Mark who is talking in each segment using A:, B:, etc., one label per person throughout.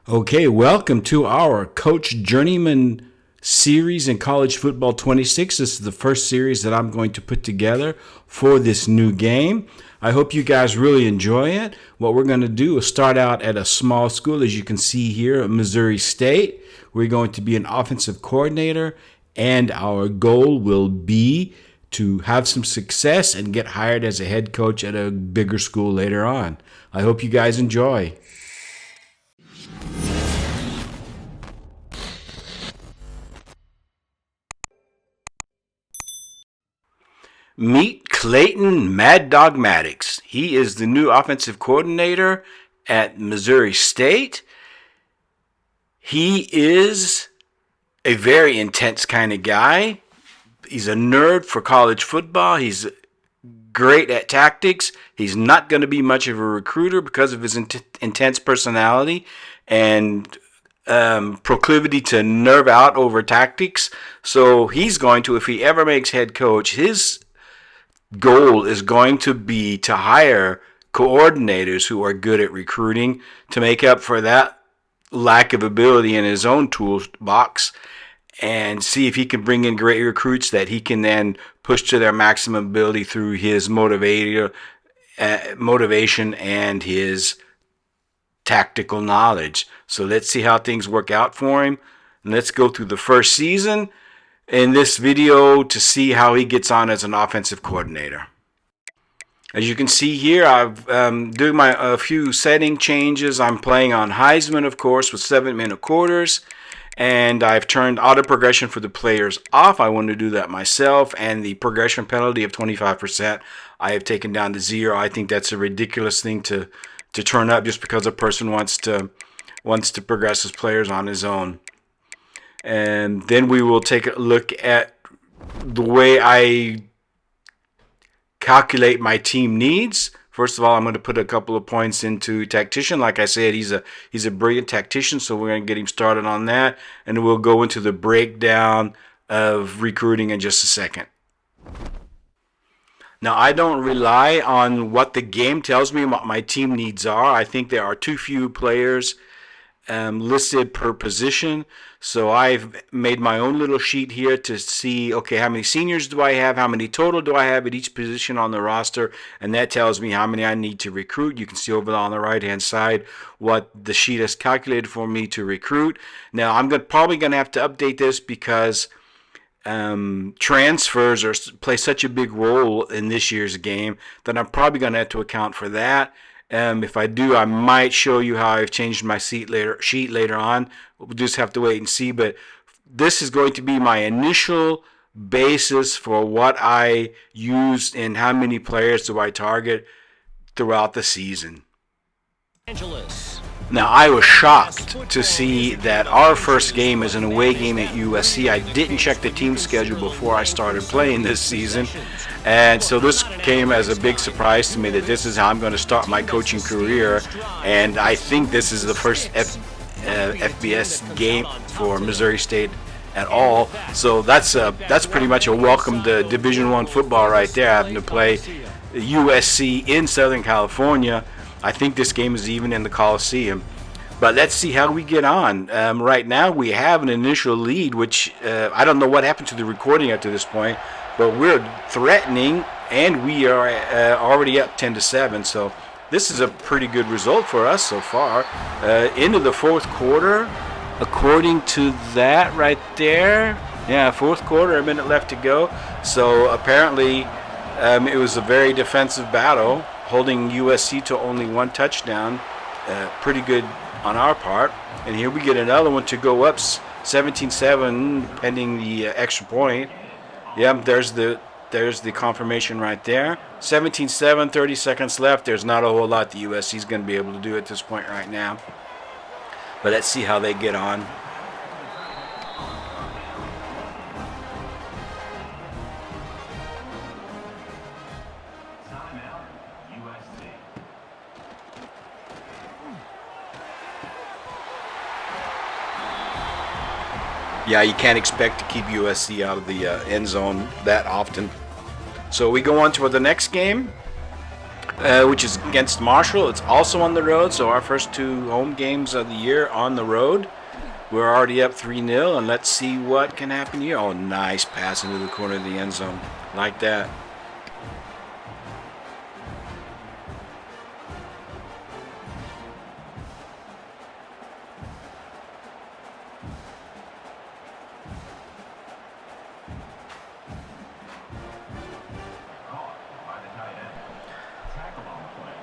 A: Okay, welcome to our Coach Journeyman series in College Football 26. This is the first series that I'm going to put together for this new game. I hope you guys really enjoy it. What we're going to do is start out at a small school, as you can see here, Missouri State. We're going to be an offensive coordinator, and our goal will be to have some success and get hired as a head coach at a bigger school later on. I hope you guys enjoy. Meet Clayton Mad Dog Maddox. He is the new offensive coordinator at Missouri State. He is a very intense kind of guy. He's a nerd for college football. He's great at tactics. He's not going to be much of a recruiter because of his intense personality and proclivity to nerve out over tactics. So he's going to, if he ever makes head coach, his goal is going to be to hire coordinators who are good at recruiting to make up for that lack of ability in his own toolbox, and see if he can bring in great recruits that he can then push to their maximum ability through his motivation and his tactical knowledge. So let's see how things work out for him. And let's go through the first season in this video to see how he gets on as an offensive coordinator. As you can see here, I've doing a few setting changes. I'm playing on Heisman, of course, with 7-minute quarters, and I've turned auto progression for the players off. I want to do that myself, and the progression penalty of 25% I have taken down to 0. I think that's a ridiculous thing to turn up just because a person wants to progress his players on his own. And then we will take a look at the way I calculate my team needs. First of all, I'm going to put a couple of points into tactician. Like I said, he's a brilliant tactician, so we're going to get him started on that. And we'll go into the breakdown of recruiting in just a second. Now, I don't rely on what the game tells me what my team needs are. I think there are too few players listed per position. So I've made my own little sheet here to see, okay, how many seniors do I have? How many total do I have at each position on the roster? And that tells me how many I need to recruit. You can see over on the right-hand side what the sheet has calculated for me to recruit. Now, I'm probably going to have to update this because transfers play such a big role in this year's game that I'm probably going to have to account for that. If I do, I might show you how I've changed my sheet later on. We'll just have to wait and see. But this is going to be my initial basis for what I use and how many players do I target throughout the season. Now, I was shocked to see that our first game is an away game at USC. I didn't check the team schedule before I started playing this season. And so this came as a big surprise to me that this is how I'm going to start my coaching career. And I think this is the first FBS game for Missouri State at all. So that's pretty much a welcome to Division I football right there, having to play USC in Southern California. I think this game is even in the Coliseum. But let's see how we get on. Right now we have an initial lead, which I don't know what happened to the recording up to this point, but we're threatening, and we are already up 10-7. So this is a pretty good result for us so far. Into the fourth quarter, according to that right there. Yeah, fourth quarter, a minute left to go. So apparently it was a very defensive battle, holding USC to only one touchdown. Pretty good on our part. And here we get another one to go up 17-7 pending the extra point. Yep, there's the confirmation right there. 17-7, 30 seconds left. There's not a whole lot the USC is going to be able to do at this point right now. But let's see how they get on. Yeah, you can't expect to keep USC out of the end zone that often. So we go on to the next game. which is against Marshall. It's also on the road, so our first two home games of the year on the road. We're already up 3-0, and let's see what can happen here. Oh, nice pass into the corner of the end zone. Like that.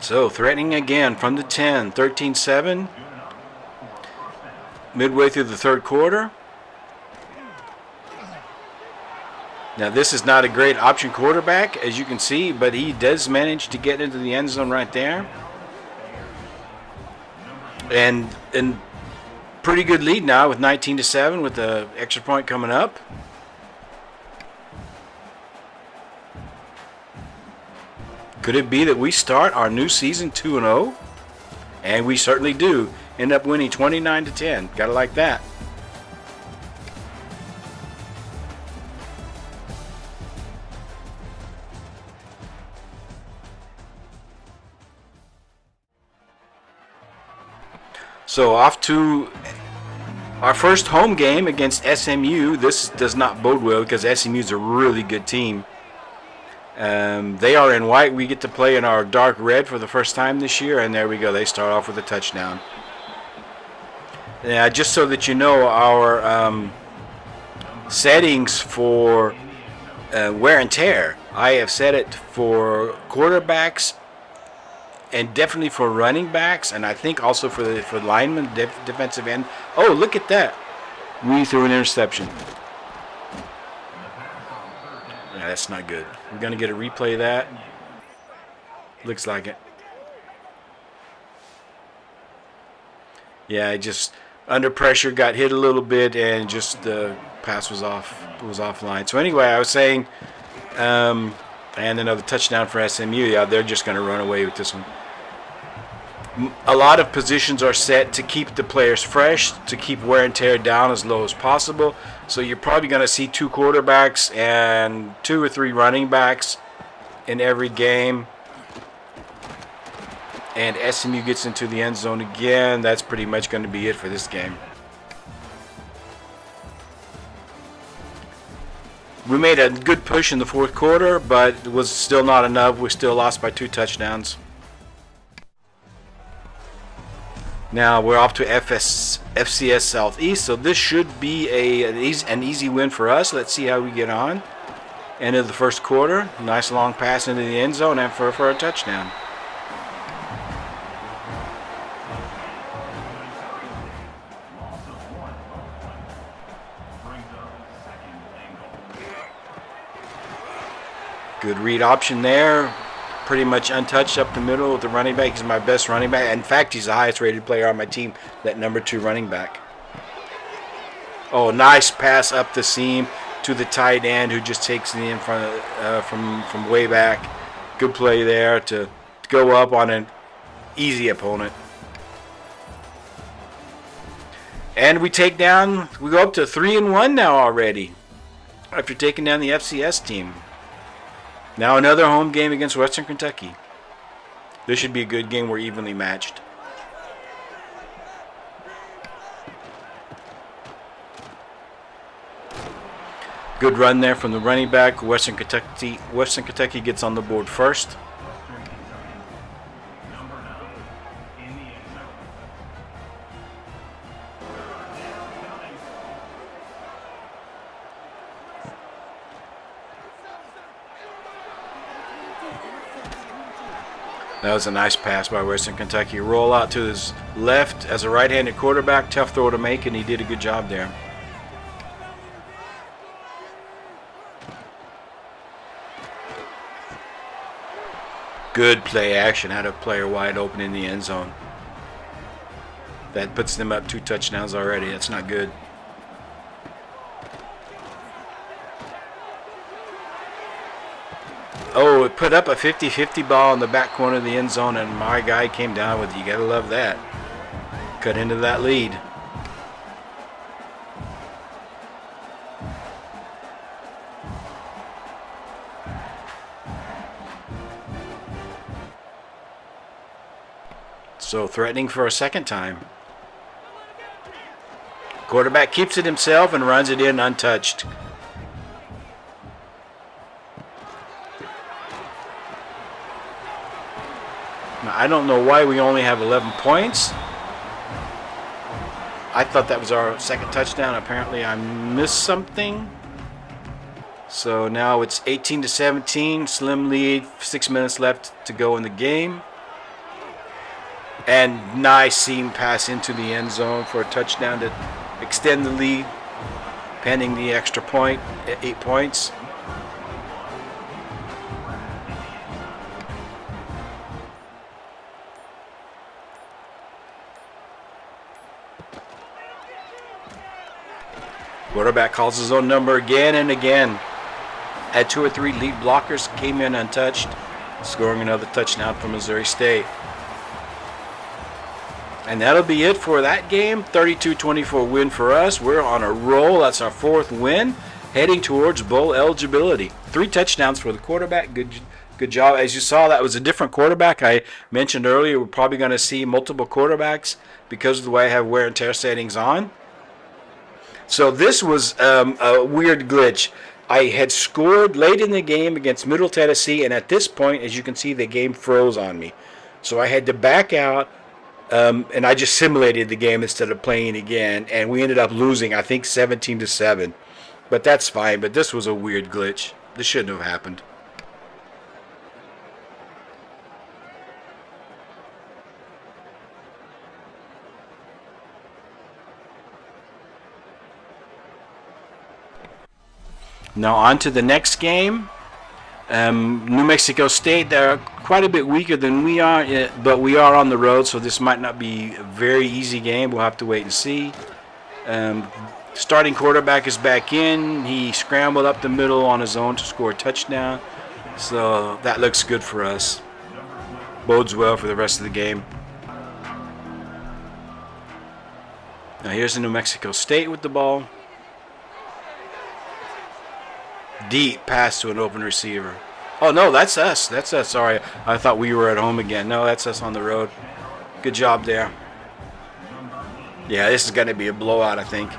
A: So, threatening again from the 10, 13-7. Midway through the third quarter. Now, this is not a great option quarterback, as you can see, but he does manage to get into the end zone right there. And pretty good lead now with 19-7 with the extra point coming up. Could it be that we start our new season 2-0? And we certainly do. End up winning 29-10. Gotta like that. So off to our first home game against SMU. This does not bode well because SMU is a really good team. They are in white. We get to play in our dark red for the first time this year, and there we go. They start off with a touchdown. Now, just so that you know, our settings for wear and tear, I have set it for quarterbacks and definitely for running backs, and I think also for linemen, defensive end. Oh, look at that. We threw an interception. Yeah, that's not good. We're going to get a replay of that. Looks like it. Yeah, just under pressure, got hit a little bit, and just the pass was offline. So anyway, I was saying, and another touchdown for SMU. Yeah, they're just going to run away with this one. A lot of positions are set to keep the players fresh, to keep wear and tear down as low as possible. So you're probably going to see 2 quarterbacks and 2 or 3 running backs in every game. And SMU gets into the end zone again. That's pretty much going to be it for this game. We made a good push in the fourth quarter, but it was still not enough. We still lost by 2 touchdowns. Now we're off to FCS Southeast, so this should be an easy win for us. Let's see how we get on. End of the first quarter. Nice long pass into the end zone and for a touchdown. Good read option there. Pretty much untouched up the middle with the running back. He's my best running back. In fact, he's the highest rated player on my team, that number 2 running back. Oh, nice pass up the seam to the tight end who just takes it in front of, from way back. Good play there to go up on an easy opponent. And we go up to 3-1 now already after taking down the FCS team. Now another home game against Western Kentucky. This should be a good game. We're evenly matched. Good run there from the running back. Western Kentucky gets on the board first. That was a nice pass by Western Kentucky. Roll out to his left as a right-handed quarterback. Tough throw to make, and he did a good job there. Good play action. Had a player wide open in the end zone. That puts them up 2 touchdowns already. That's not good. Oh, it put up a 50-50 ball in the back corner of the end zone, and my guy came down with it. You got to love that. Cut into that lead. So threatening for a second time. Quarterback keeps it himself and runs it in untouched. Now, I don't know why we only have 11 points. I thought that was our second touchdown. Apparently I missed something. So now it's 18-17, slim lead, 6 minutes left to go in the game. And nice seam pass into the end zone for a touchdown to extend the lead, pending the extra point at 8 points. Quarterback calls his own number again and again. Had 2 or 3 lead blockers, came in untouched, scoring another touchdown for Missouri State. And that'll be it for that game. 32-24 win for us. We're on a roll. That's our 4th win, heading towards bowl eligibility. 3 touchdowns for the quarterback. Good job. As you saw, that was a different quarterback. I mentioned earlier we're probably going to see multiple quarterbacks because of the way I have wear and tear settings on. So this was a weird glitch. I had scored late in the game against Middle Tennessee, and at this point, as you can see, the game froze on me. So I had to back out, and I just simulated the game instead of playing again, and we ended up losing, I think, 17-7. But that's fine, but this was a weird glitch. This shouldn't have happened. Now on to the next game. New Mexico State, they're quite a bit weaker than we are, but we are on the road, so this might not be a very easy game. We'll have to wait and see. Starting quarterback is back in. He scrambled up the middle on his own to score a touchdown, so that looks good for us. Bodes well for the rest of the game. Now here's the New Mexico State with the ball. Deep pass to an open receiver. Oh, no, that's us. That's us. Sorry, I thought we were at home again. No, that's us on the road. Good job there. Yeah, this is going to be a blowout, I think.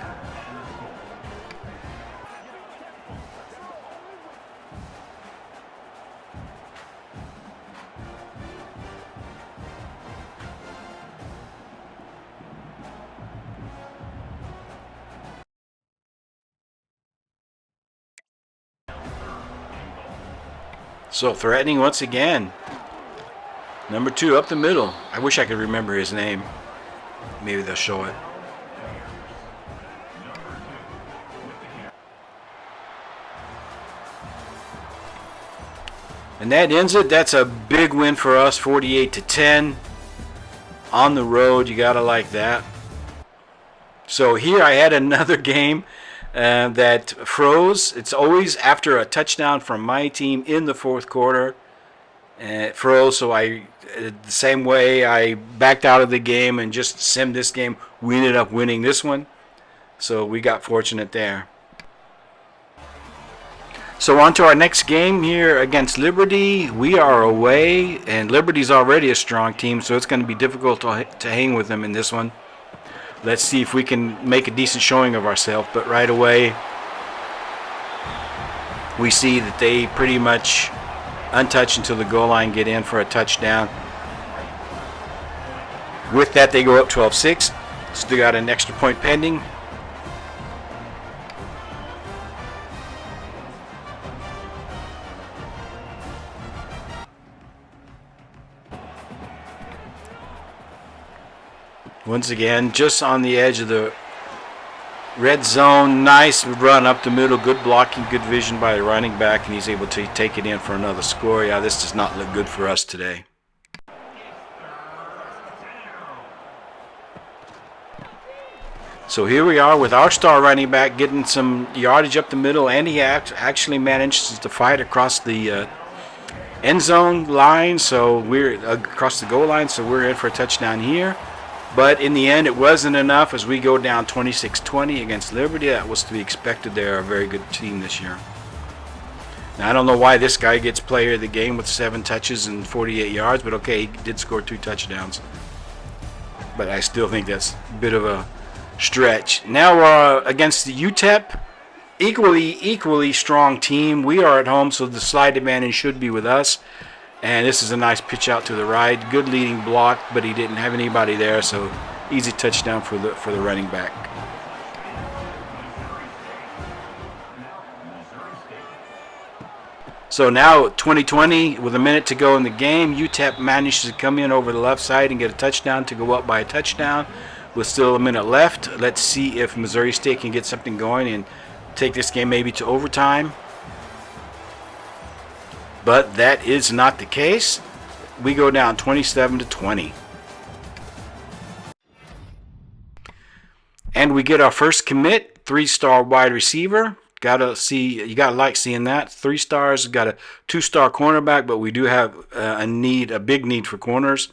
A: So threatening once again. Number 2 up the middle. I wish I could remember his name. Maybe they'll show it. And that ends it. That's a big win for us, 48-10. On the road, you gotta like that. So here I had another game that froze. It's always after a touchdown from my team in the 4th quarter. It froze, so the same way I backed out of the game and just simmed this game. We ended up winning this one, so we got fortunate there. So on to our next game here against Liberty. We are away, and Liberty's already a strong team, so it's going to be difficult to hang with them in this one. Let's see if we can make a decent showing of ourselves. But right away, we see that they pretty much untouched until the goal line, get in for a touchdown. With that, they go up 12-6. Still got an extra point pending. Once again, just on the edge of the red zone. Nice run up the middle. Good blocking, good vision by the running back, and he's able to take it in for another score. Yeah, this does not look good for us today. So here we are with our star running back getting some yardage up the middle, and he actually manages to fight across the end zone line. So we're across the goal line, so we're in for a touchdown here. But in the end, it wasn't enough as we go down 26-20 against Liberty. That was to be expected. They're a very good team this year. Now, I don't know why this guy gets player of the game with 7 touches and 48 yards, but okay, he did score 2 touchdowns. but I still think that's a bit of a stretch. Now against the UTEP, equally strong team. We are at home, so the slide advantage should be with us. And this is a nice pitch out to the right. Good leading block, but he didn't have anybody there, so easy touchdown for the running back. So now 2020 with a minute to go in the game, UTEP managed to come in over the left side and get a touchdown to go up by a touchdown with still a minute left. Let's see if Missouri State can get something going and take this game maybe to overtime. But that is not the case. We go down 27-20. And we get our first commit, 3-star wide receiver. You gotta like seeing that. 3 stars, got a 2-star cornerback, but we do have a big need for corners.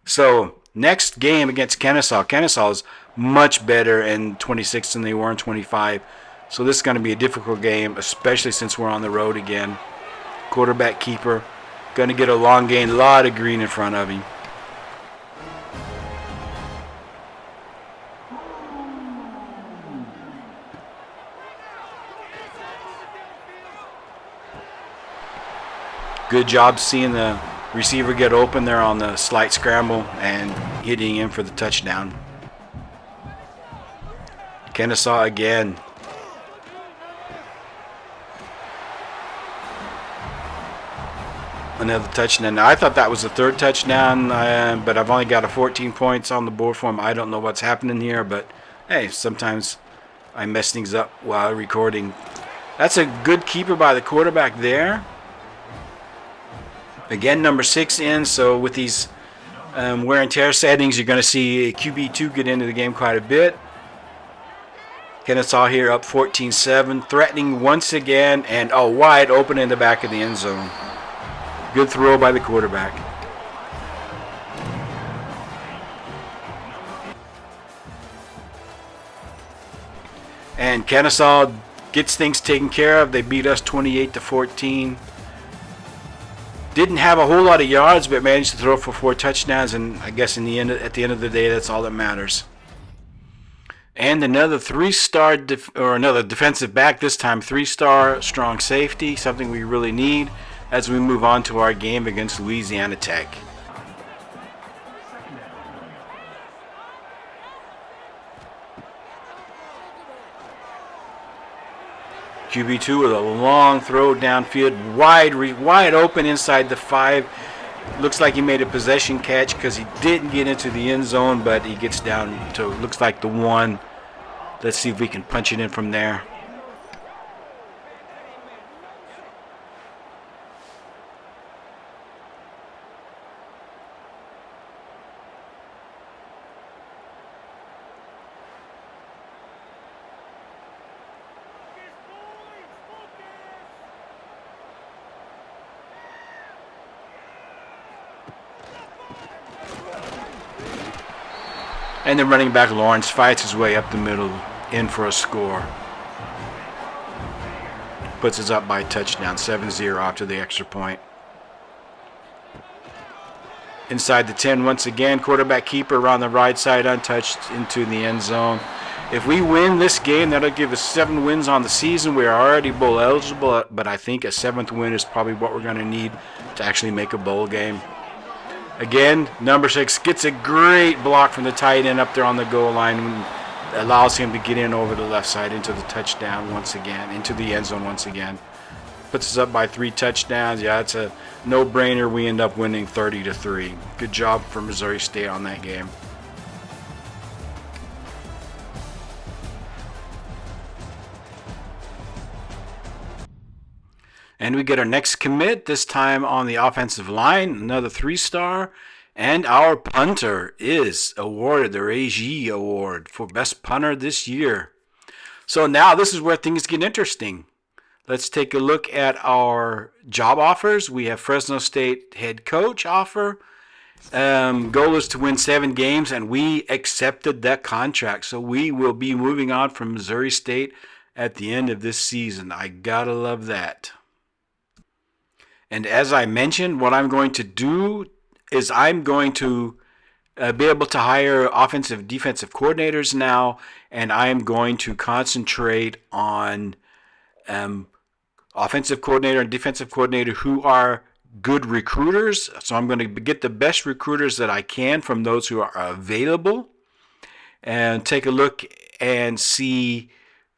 A: So next game against Kennesaw. Kennesaw is much better in 26 than they were in 25. So this is going to be a difficult game, especially since we're on the road again. Quarterback keeper, going to get a long gain, a lot of green in front of him. Good job seeing the receiver get open there on the slight scramble and hitting him for the touchdown. Kennesaw again. Another touchdown. Now, I thought that was the 3rd touchdown, but I've only got a 14 points on the board for him. I don't know what's happening here, but hey, sometimes I mess things up while recording. That's a good keeper by the quarterback there. Again, number 6 in, so with these wear and tear settings, you're going to see QB2 get into the game quite a bit. Kennesaw here up 14-7, threatening once again, and wide open in the back of the end zone. Good throw by the quarterback. And Kennesaw gets things taken care of. They beat us 28-14. Didn't have a whole lot of yards, but managed to throw for 4 touchdowns, and I guess at the end of the day, that's all that matters. And another 3-star another defensive back, this time 3-star strong safety, something we really need as we move on to our game against Louisiana Tech. QB2 with a long throw downfield, wide open inside the 5. Looks like he made a possession catch because he didn't get into the end zone, but he gets down to, looks like the 1. Let's see if we can punch it in from there. And the running back Lawrence fights his way up the middle, in for a score. Puts us up by a touchdown, 7-0 after the extra point. Inside the 10 once again, quarterback keeper around the right side, untouched into the end zone. If we win this game, that'll give us 7 wins on the season. We are already bowl eligible, but I think a 7th win is probably what we're going to need to actually make a bowl game. Again, number 6 gets a great block from the tight end up there on the goal line, allows him to get in over the left side into the touchdown once again, into the end zone once again. Puts us up by 3 touchdowns. Yeah, it's a no-brainer. We end up winning 30-3. Good job for Missouri State on that game. And we get our next commit, this time on the offensive line, another 3-star. And our punter is awarded the Reggie Award for Best Punter this year. So now this is where things get interesting. Let's take a look at our job offers. We have Fresno State head coach offer. Goal is to win 7 games, and we accepted that contract. So we will be moving on from Missouri State at the end of this season. I gotta love that. And as I mentioned, what I'm going to do is I'm going to be able to hire offensive, defensive coordinators now, and I am going to concentrate on um, offensive coordinator and defensive coordinator who are good recruiters. So I'm going to get the best recruiters that I can from those who are available and take a look and see,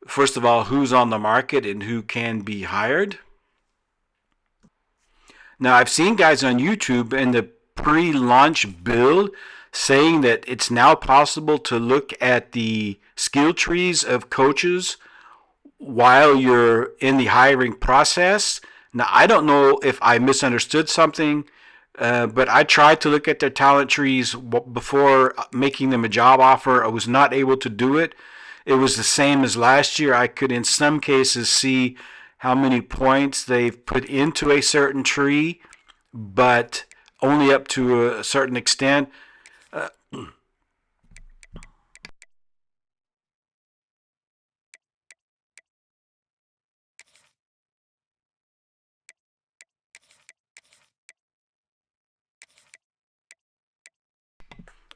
A: first of all, who's on the market and who can be hired. Now, I've seen guys on YouTube in the pre-launch build saying that it's now possible to look at the skill trees of coaches while you're in the hiring process. Now, I don't know if I misunderstood something, but I tried to look at their talent trees before making them a job offer. I was not able to do it. It was the same as last year. I could, in some cases, see how many points they've put into a certain tree, but only up to a certain extent.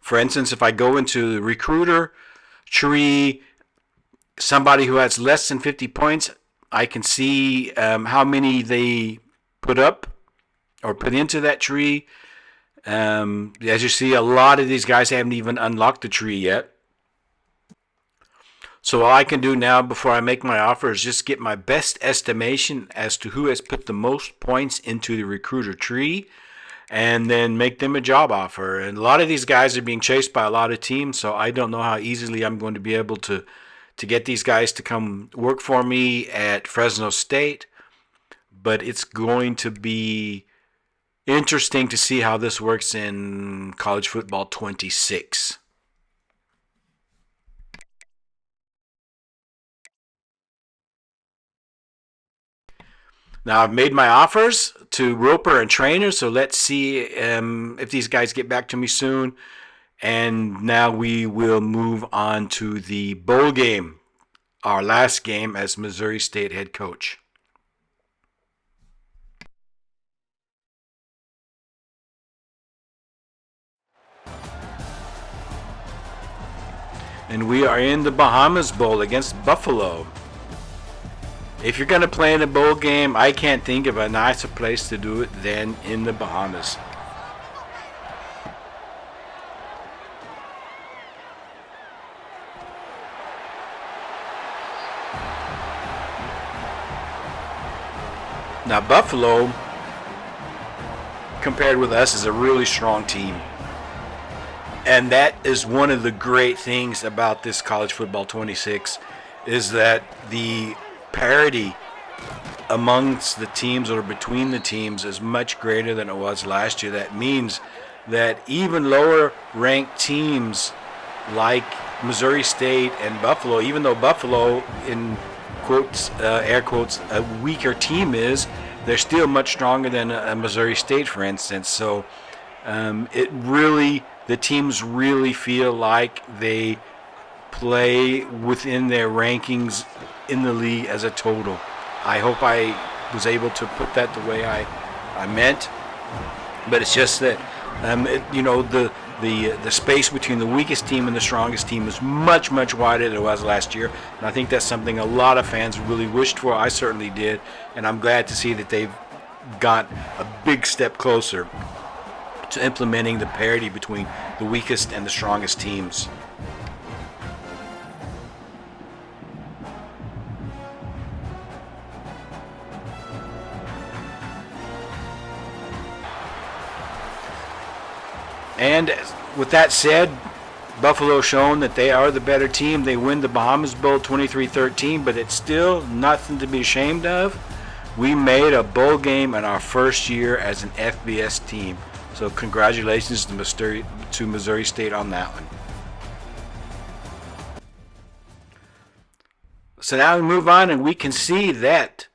A: For instance, if I go into the recruiter tree, somebody who has less than 50 points, I can see how many they put up or put into that tree. As you see, a lot of these guys haven't even unlocked the tree yet. So all I can do now before I make my offer is just get my best estimation as to who has put the most points into the recruiter tree and then make them a job offer. And a lot of these guys are being chased by a lot of teams, so I don't know how easily I'm going to be able to get these guys to come work for me at Fresno State, but it's going to be interesting to see how this works in college football 26. Now I've made my offers to Roper and Trainer, so let's see if these guys get back to me soon. And now we will move on to the bowl game, our last game as Missouri State head coach. And we are in the Bahamas Bowl against Buffalo. If you're going to play in a bowl game, I can't think of a nicer place to do it than in the Bahamas. Now, Buffalo, compared with us, is a really strong team. And that is one of the great things about this college football 26 is that the parity amongst the teams or between the teams is much greater than it was last year. That means that even lower ranked teams like Missouri State and Buffalo, even though Buffalo, in quotes, air quotes, a weaker team is, they're still much stronger than a Missouri State, for instance. So the teams really feel like they play within their rankings in the league as a total. I hope I was able to put that the way I meant, but it's just that the space between the weakest team and the strongest team is much wider than it was last year, and I think that's something a lot of fans really wished for. I certainly did, and I'm glad to see that they've got a big step closer to implementing the parity between the weakest and the strongest teams. And with that said, Buffalo shown that they are the better team. They win the Bahamas Bowl 23-13, but it's still nothing to be ashamed of. We made a bowl game in our first year as an FBS team. So congratulations to Missouri State on that one. So now we move on and we can see that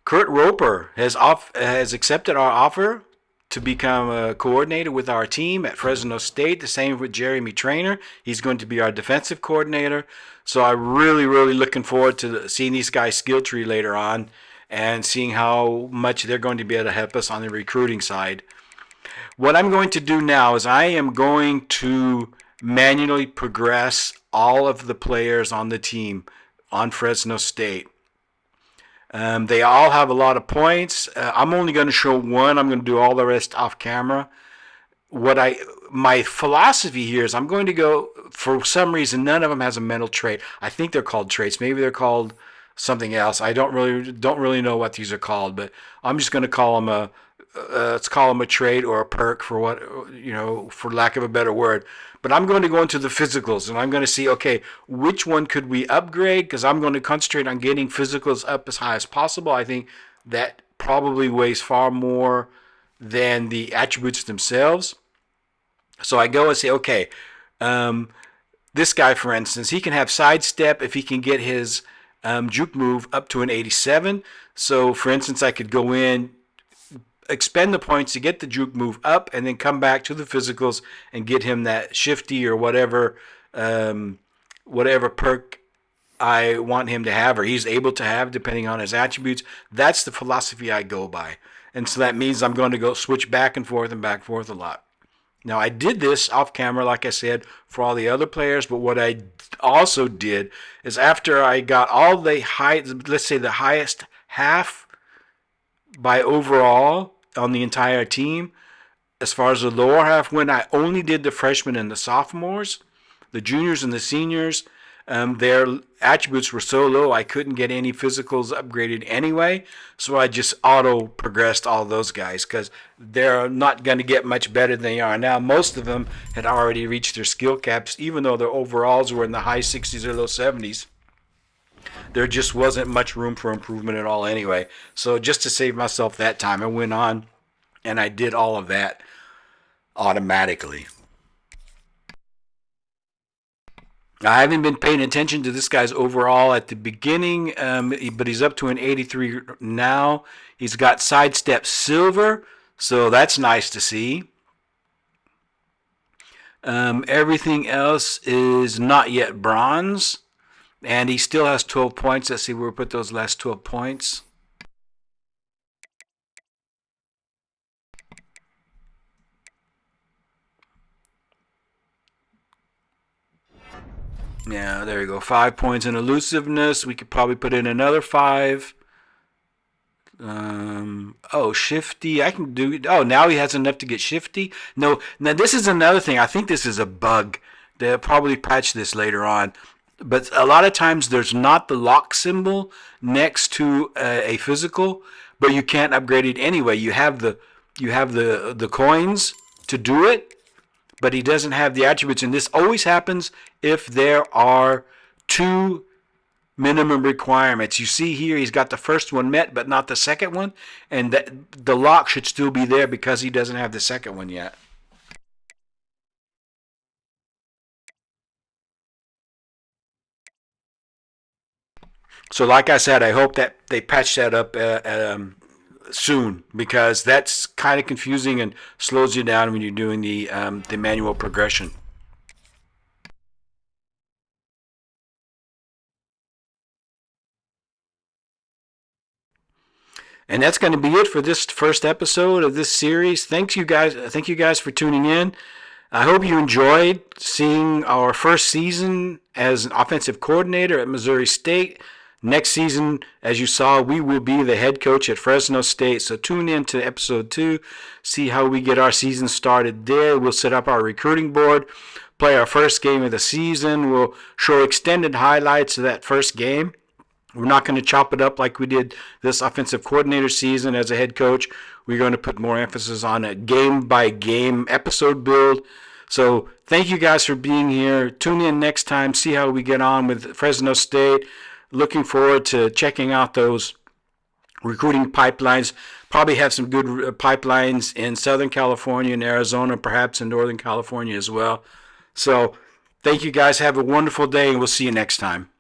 A: Kurt Roper has accepted our offer to become a coordinator with our team at Fresno State. The same with Jeremy Trainer. He's going to be our defensive coordinator. So I'm really looking forward to seeing these guys' skill tree later on and seeing how much they're going to be able to help us on the recruiting side. What I'm going to do now is I am going to manually progress all of the players on the team on Fresno State. They all have a lot of points. I'm only going to show one. I'm going to do all the rest off camera. What I My philosophy here is I'm going to go, for some reason none of them has a mental trait. I think they're called traits. Maybe they're called something else. I don't really know what these are called, but I'm just going to call them a let's call them a trait or a perk, for what, for lack of a better word. But I'm going to go into the physicals and I'm going to see, okay, which one could we upgrade, because I'm going to concentrate on getting physicals up as high as possible. I think that probably weighs far more than the attributes themselves. So I go and say, okay, um, this guy, for instance, he can have sidestep if he can get his juke move up to an 87. So, for instance, I could go in, expend the points to get the juke move up, and then come back to the physicals and get him that shifty or whatever perk I want him to have, or he's able to have, depending on his attributes. That's the philosophy I go by. And so that means I'm going to go switch back and forth and back and forth a lot. Now, I did this off camera, like I said, for all the other players, but what I also did is, after I got all the let's say the highest half by overall on the entire team, as far as the lower half went, I only did the freshmen and the sophomores. The juniors and the seniors, their attributes were so low I couldn't get any physicals upgraded anyway. So I just auto progressed all those guys, because they're not going to get much better than they are now. Most of them had already reached their skill caps, even though their overalls were in the high 60s or low 70s. There just wasn't much room for improvement at all anyway. So just to save myself that time, I went on and I did all of that automatically. I haven't been paying attention to this guy's overall at the beginning, but he's up to an 83 now. He's got sidestep silver, so that's nice to see. Everything else is not yet bronze, and he still has 12 points. Let's see where we put those last 12 points. Yeah, there you go. 5 points in elusiveness. We could probably put in another 5. Shifty. I can do. Oh, now he has enough to get shifty. No, now this is another thing. I think this is a bug. They'll probably patch this later on. But a lot of times there's not the lock symbol next to a physical, but you can't upgrade it anyway. You have the coins to do it, but he doesn't have the attributes. And this always happens if there are two minimum requirements. You see here, he's got the first one met, but not the second one. And the lock should still be there because he doesn't have the second one yet. So like I said, I hope that they patch that up soon, because that's kind of confusing and slows you down when you're doing the manual progression. And that's going to be it for this first episode of this series. Thanks you guys. Thank you guys for tuning in. I hope you enjoyed seeing our first season as an offensive coordinator at Missouri State. Next season, as you saw, we will be the head coach at Fresno State. So tune in to episode 2, see how we get our season started there. We'll set up our recruiting board, play our first game of the season. We'll show extended highlights of that first game. We're not going to chop it up like we did this offensive coordinator season as a head coach. We're going to put more emphasis on a game-by-game episode build. So thank you guys for being here. Tune in next time, see how we get on with Fresno State. Looking forward to checking out those recruiting pipelines. Probably have some good pipelines in Southern California and Arizona, perhaps in Northern California as well. So thank you guys. Have a wonderful day, and we'll see you next time.